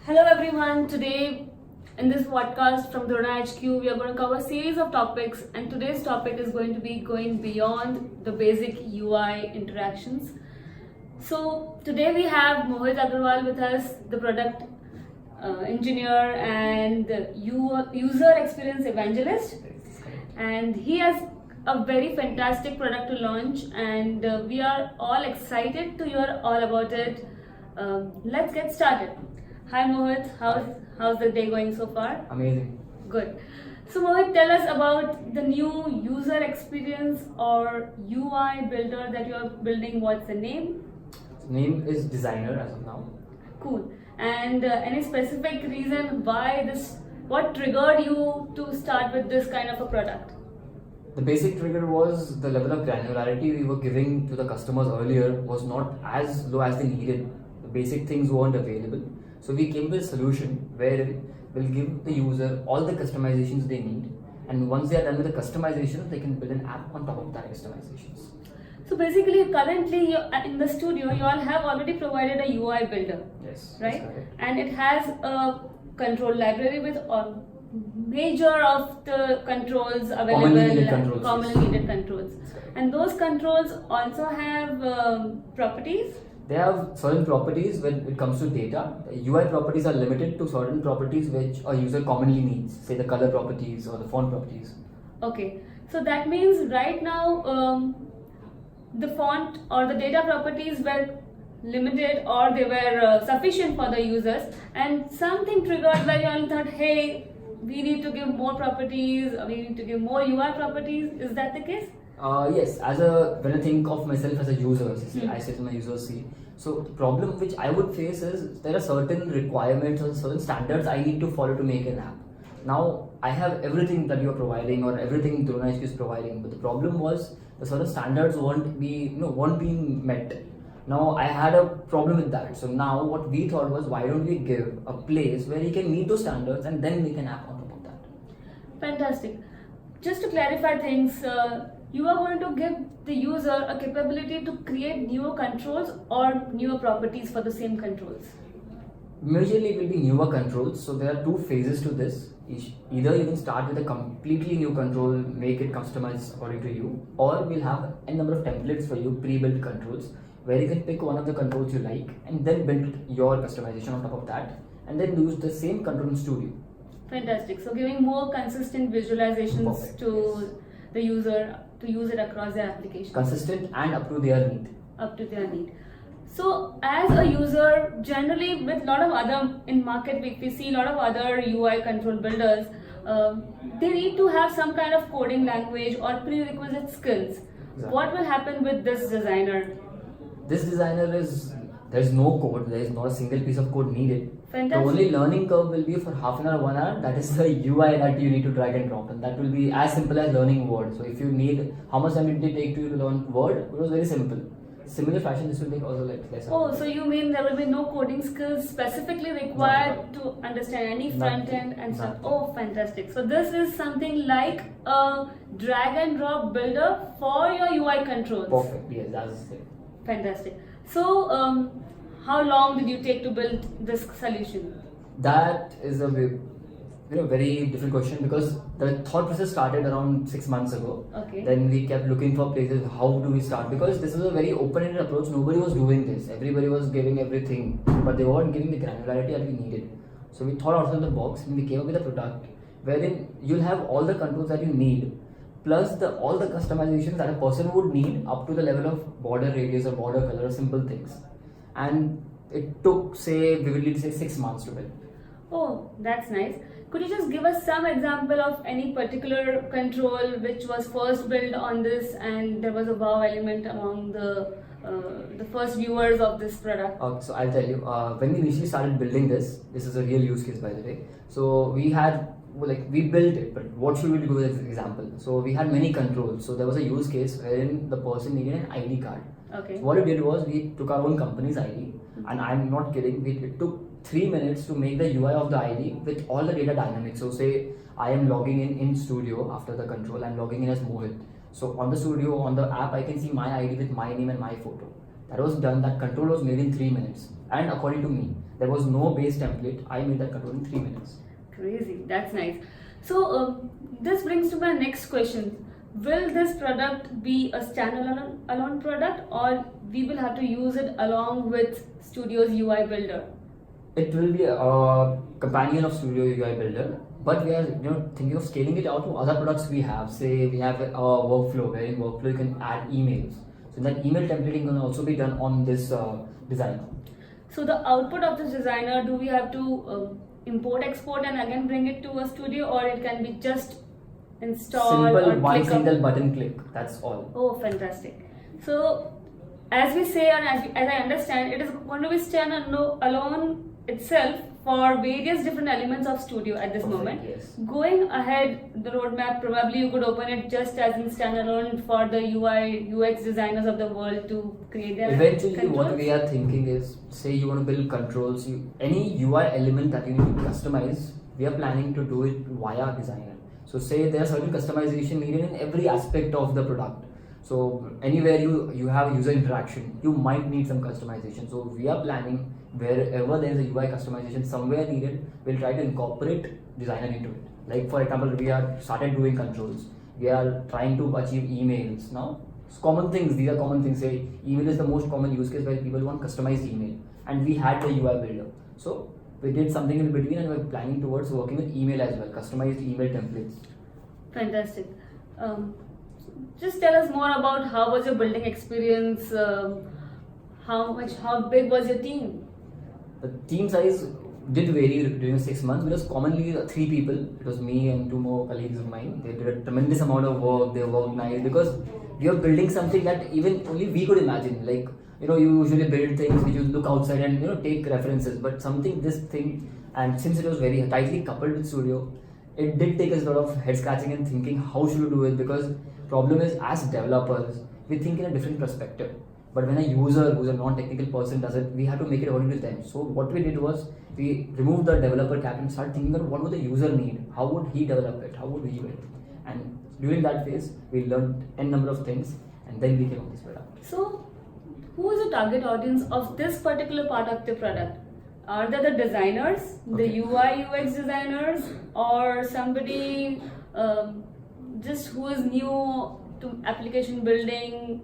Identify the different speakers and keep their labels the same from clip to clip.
Speaker 1: Hello everyone. Today in this podcast from Drona HQ, we are going to cover a series of topics, and today's topic is going to be going beyond the basic UI interactions. So today we have Mohit Agarwal with us, the product engineer and user experience evangelist, and he has a very fantastic product to launch, and we are all excited to hear all about it. Let's get started. Hi Mohit, how's the day going so far?
Speaker 2: Amazing.
Speaker 1: Good. So Mohit, tell us about the new user experience or UI builder that you are building. What's the name?
Speaker 2: Name is designer as of now.
Speaker 1: Cool. And any specific reason why this? What triggered you to start with this kind of a product?
Speaker 2: The basic trigger was the level of granularity we were giving to the customers earlier was not as low as they needed. The basic things weren't available. So we came with a solution where we'll give the user all the customizations they need, and once they are done with the customization, they can build an app on top of that customizations.
Speaker 1: So basically, currently in the studio, you all have already provided a UI builder.
Speaker 2: Yes.
Speaker 1: Right?
Speaker 2: That's correct.
Speaker 1: And it has a control library with all major of the controls available,
Speaker 2: commonly needed controls.
Speaker 1: and those controls also have properties.
Speaker 2: They have certain properties when it comes to data. UI properties are limited to certain properties which a user commonly needs, say the color properties or the font properties.
Speaker 1: Okay, so that means right now the font or the data properties were limited, or they were sufficient for the users, and something triggered where you all thought, hey, we need to give more properties, or we need to give more UI properties. Is that the case?
Speaker 2: Yes, when I think of myself as a user, I sit in my user seat. So the problem which I would face is there are certain requirements or certain standards I need to follow to make an app. Now I have everything that you are providing or everything Drona HQ is providing, but the problem was the certain standards weren't being met. Now I had a problem with that. So now what we thought was, why don't we give a place where he can meet those standards and then make an app on top of that.
Speaker 1: Fantastic. Just to clarify things, you are going to give the user a capability to create newer controls or newer properties for the same controls.
Speaker 2: Majorly it will be newer controls. So there are two phases to this. Either you can start with a completely new control, make it customized according to you, or we'll have a number of templates for you, pre-built controls, where you can pick one of the controls you like and then build your customization on top of that, and then use the same control in Studio.
Speaker 1: Fantastic. So giving more consistent visualizations
Speaker 2: Perfect.
Speaker 1: to the user to use it across their application.
Speaker 2: Consistent and up to their need.
Speaker 1: Up to their need. So as a user, generally with a lot of other in market, we see a lot of other UI control builders, they need to have some kind of coding language or prerequisite skills.
Speaker 2: Exactly.
Speaker 1: What will happen with this designer?
Speaker 2: This designer there's no code, there is not a single piece of code needed.
Speaker 1: Fantastic.
Speaker 2: The only learning curve will be for half an hour, 1 hour, that is the UI that you need to drag and drop, and that will be as simple as learning Word. So if you need, how much time did it take to you to learn Word? It was very simple. Similar fashion, this will take also like less.
Speaker 1: Oh, so you mean there will be no coding skills specifically required to understand any front end and stuff? Oh, fantastic. So this is something like a drag and drop builder for your UI controls.
Speaker 2: Perfect, yes, that's it.
Speaker 1: Fantastic. So how long did you take to build this solution?
Speaker 2: That is a very different question, because the thought process started around 6 months ago.
Speaker 1: Okay.
Speaker 2: Then we kept looking for places, how do we start, because this is a very open-ended approach. Nobody was doing this, everybody was giving everything, but they weren't giving the granularity that we needed. So we thought outside the box and we came up with a product wherein you'll have all the controls that you need, plus all the customizations that a person would need up to the level of border radius or border color, simple things. And it took, vividly 6 months to build.
Speaker 1: Oh, that's nice. Could you just give us some example of any particular control which was first built on this and there was a wow element among the first viewers of this product?
Speaker 2: So I'll tell you, when we initially started building this is a real use case, by the way. So we built it, but what should we do with this example? So we had many controls. So there was a use case wherein the person needed an ID card.
Speaker 1: Okay.
Speaker 2: So what we did was we took our own company's ID, and I'm not kidding, it took 3 minutes to make the UI of the ID with all the data dynamics. So say I am logging in Studio after the control, I'm logging in as Mohit. So on the Studio, on the app, I can see my ID with my name and my photo. That was done. That control was made in 3 minutes. And according to me, there was no base template. I made that control in 3 minutes.
Speaker 1: Crazy. That's nice. So this brings to my next question. Will this product be a standalone product, or we will have to use it along with Studio's UI Builder?
Speaker 2: It will be a companion of Studio UI Builder, but we are thinking of scaling it out to other products we have. Say we have a workflow, where in workflow you can add emails. So that email templating can also be done on this designer.
Speaker 1: So the output of this designer, do we have to import, export, and again bring it to a studio, or it can be just installed
Speaker 2: Simple,
Speaker 1: or
Speaker 2: one
Speaker 1: click
Speaker 2: single button click. That's all.
Speaker 1: Oh, fantastic. So, as we say, and as I understand, it is going to be standalone itself for various different elements of Studio at this
Speaker 2: Perfect,
Speaker 1: moment.
Speaker 2: yes.
Speaker 1: Going ahead, the roadmap, probably you could open it just as in standalone for the UI, UX designers of the world to create their
Speaker 2: Eventually,
Speaker 1: controls.
Speaker 2: what we are thinking is, say you want to build controls, any UI element that you need to customize, we are planning to do it via designer. So say there are certain customization needed in every aspect of the product. So anywhere you have user interaction, you might need some customization. So we are planning wherever there is a UI customization somewhere needed, we'll try to incorporate designer into it. Like for example, we are started doing controls. We are trying to achieve emails now. It's common things. These are common things. Say email is the most common use case where people want customized email, and we had the UI builder. So we did something in between, and we're planning towards working with email as well, customized email templates.
Speaker 1: Fantastic. Just tell us more about how was your building experience. How big was your team?
Speaker 2: The team size did vary during 6 months. It was commonly 3 people. It was me and 2 more colleagues of mine. They did a tremendous amount of work. They worked nice because we are building something that even only we could imagine. Like you usually build things which you look outside and take references, but this thing, and since it was very tightly coupled with Studio, it did take us a lot of head scratching and thinking how should we do it, because problem is as developers we think in a different perspective, but when a user who's a non-technical person does it, we have to make it according to them. So what we did was we removed the developer cap and started thinking about what would the user need, how would he develop it, how would we build it, and during that phase we learned n number of things and then we came up with this product.
Speaker 1: So, who is the target audience of this particular part of the product? Are they the designers, the
Speaker 2: Okay.
Speaker 1: UI UX designers, or somebody just who is new to application building?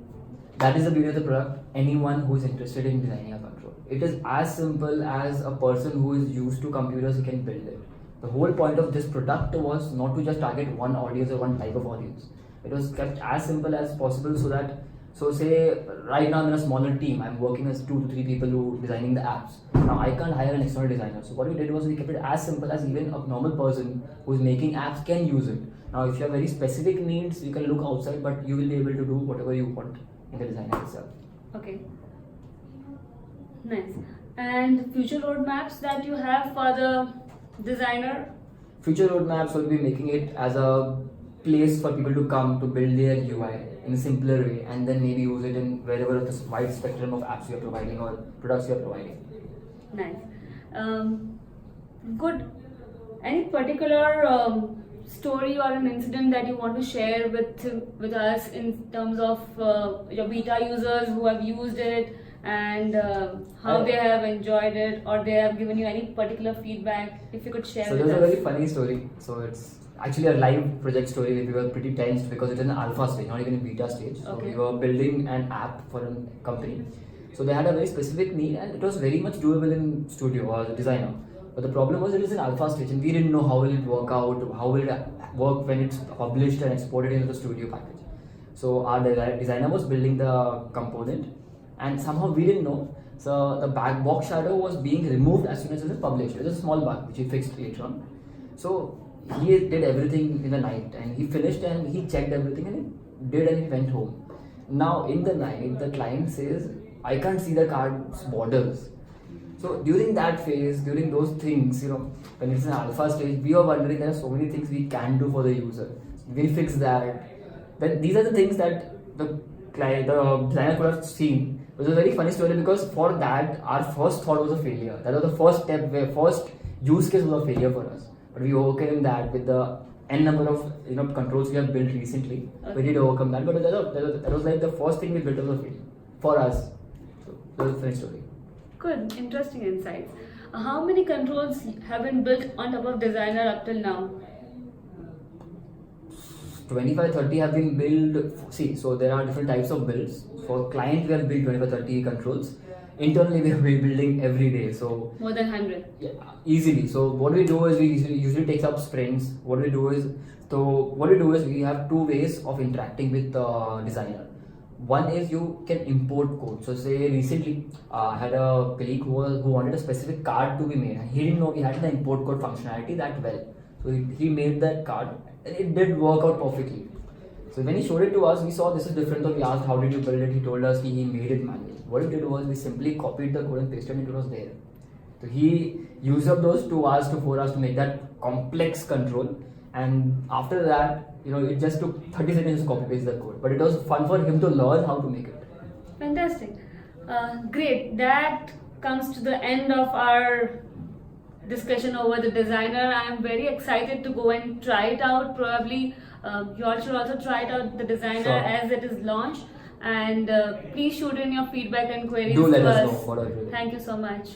Speaker 2: That is the beauty of the product. Anyone who is interested in designing a control. It is as simple as a person who is used to computers, he can build it. The whole point of this product was not to just target one audience or one type of audience. It was kept as simple as possible so say right now I'm in a smaller team, I'm working as 2 to 3 people who designing the apps. Now I can't hire an external designer. So what we did was we kept it as simple as even a normal person who's making apps can use it. Now if you have very specific needs, you can look outside, but you will be able to do whatever you want in the design itself.
Speaker 1: Okay. Nice. And future roadmaps that you have for the designer?
Speaker 2: Future roadmaps will be making it as a place for people to come to build their UI in a simpler way, and then maybe use it in wherever the wide spectrum of apps you are providing or products you are providing.
Speaker 1: Nice. Good. Any particular story or an incident that you want to share with us in terms of your beta users who have used it and how they have enjoyed it, or they have given you any particular feedback? If you could share
Speaker 2: So
Speaker 1: with
Speaker 2: there's
Speaker 1: us.
Speaker 2: a very funny story. So it's actually a live project story. We were pretty tensed because it's in an alpha stage, not even in beta stage. So
Speaker 1: Okay.
Speaker 2: we were building an app for a company. So they had a very specific need, and it was very much doable in Studio or the designer. But the problem was it was in alpha stage, and we didn't know how will it work out, how will it work when it's published and exported into the Studio package. So our designer was building the component, and somehow we didn't know. So the box shadow was being removed as soon as it was published. It was a small bug which he fixed later on. So he did everything in the night, and he finished and he checked everything and he did, and he went home. Now in the night, the client says, I can't see the card's borders. So during that phase, during those things, when it's in alpha stage, we are wondering there are so many things we can do for the user. We fix that. Then these are the things that the designer could have seen. It was a very funny story because for that, our first thought was a failure. That was the first step where first use case was a failure for us. But we overcame that with the n number of controls we have built recently.
Speaker 1: Okay.
Speaker 2: We did overcome that, but that was like the first thing we built was a failure for us. So it's a funny story.
Speaker 1: Good, interesting insights. How many controls have been built on top of Designer up till now?
Speaker 2: 25 30 have been built. See, so there are different types of builds. For client, we have built 25 30 controls. Internally, we are building every day. So
Speaker 1: More than 100.
Speaker 2: yeah, easily. So what we do is we usually take up sprints. What we do is we have two ways of interacting with the designer. One is you can import code. So say recently I had a colleague who wanted a specific card to be made. He didn't know we had the import code functionality that well. So he made that card and it did work out perfectly. So when he showed it to us, we saw this is different. So we asked how did you build it? He told us he made it manually. What he did was we simply copied the code and pasted it. It was there. So he used up those 2 hours to 4 hours to make that complex control. And after that, it just took 30 seconds to copy paste the code. But it was fun for him to learn how to make it.
Speaker 1: Fantastic. Great. That comes to the end of our discussion over the designer. I am very excited to go and try it out. Probably you all should also try it out, the designer,
Speaker 2: Sure.
Speaker 1: as it is launched. And please shoot in your feedback and queries
Speaker 2: Do let
Speaker 1: to
Speaker 2: us
Speaker 1: us.
Speaker 2: know what are you doing.
Speaker 1: Thank you so much.